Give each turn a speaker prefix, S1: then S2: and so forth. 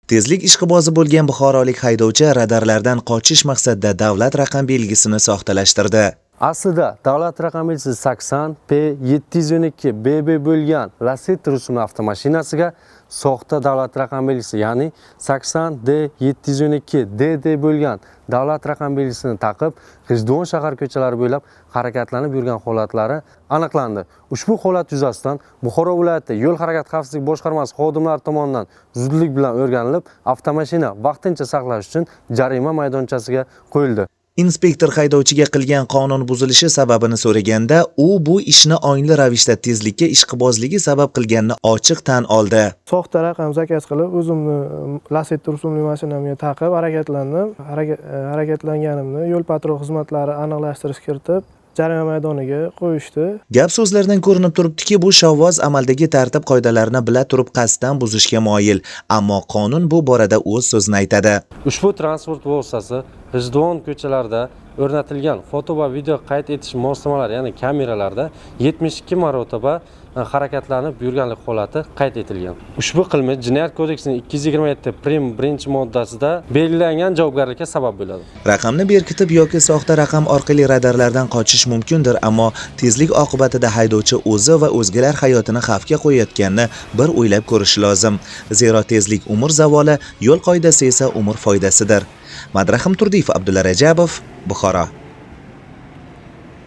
S1: Tezlik ishqibozi bo'lgan buxorolik haydovchi radarlardan qochish maqsadida davlat raqam belgisini soxtalashtirdi.
S2: Aslida davlat raqam belgisi 80 P712 BB bo'lgan Lacetti rusumli avtomashinasiga soxta davlat raqam belgisi, ya'ni 80 D712 DD bo'lgan davlat raqam belgisini taqib, G'ijduvon shahar ko'chalari bo'ylab harakatlanib yurgan holatlari aniqlandi. Ushbu holat yuzasidan Buxoro viloyati Yo'l harakati xavfsizlik boshqarmasi xodimlari tomonidan zudlik bilan o'rganilib, avtomashina vaqtincha saqlash uchun jarima maydonchasiga qo'yildi.
S1: Inspektor haydovchiga qilgan qonun buzilishi sababini so'raganda, u bu ishni ongli ravishda tezlikka ishqibozligi sabab qilganini ochiq tan oldi.
S3: Soxta raqam zakaz qilib, o'zimni Lacetti rusumli mashinamga taqib harakatlandim. Harakatlanganimni yo'l patrul xizmatlari aniqlashtirish kiritib, jarima maydoniga qo'yishdi.
S1: Gap so'zlardan ko'rinib turibdiki, bu shovvoz amaldagi tartib qoidalarini bila turib qasddan buzishga moyil, ammo qonun bu borada o'z so'zini aytadi.
S2: Ushbu transport vositasi G'ijduvon ko'chalarida o'rnatilgan foto va video qayd etish moslamalari, ya'ni kameralarda 72 marotaba harakatlanib yurganlik holati qayd etilgan. Ushbu qilmish Jinoyat kodeksining 227 prim 1-moddasida belgilangan javobgarlikka sabab bo'ladi.
S1: Raqamni berkitib yoki soxta raqam orqali radarlardan qochish mumkindir, ammo tezlik oqibatida haydovchi o'zi va o'zgalar hayotini xavfga qo'yayotganini bir o'ylab ko'rish lozim. Zero tezlik umr zavoli, yo'l qoidasi esa umr foydasidir. Madrahim Turdiyev, Abdulla Rajabov, Buxoro.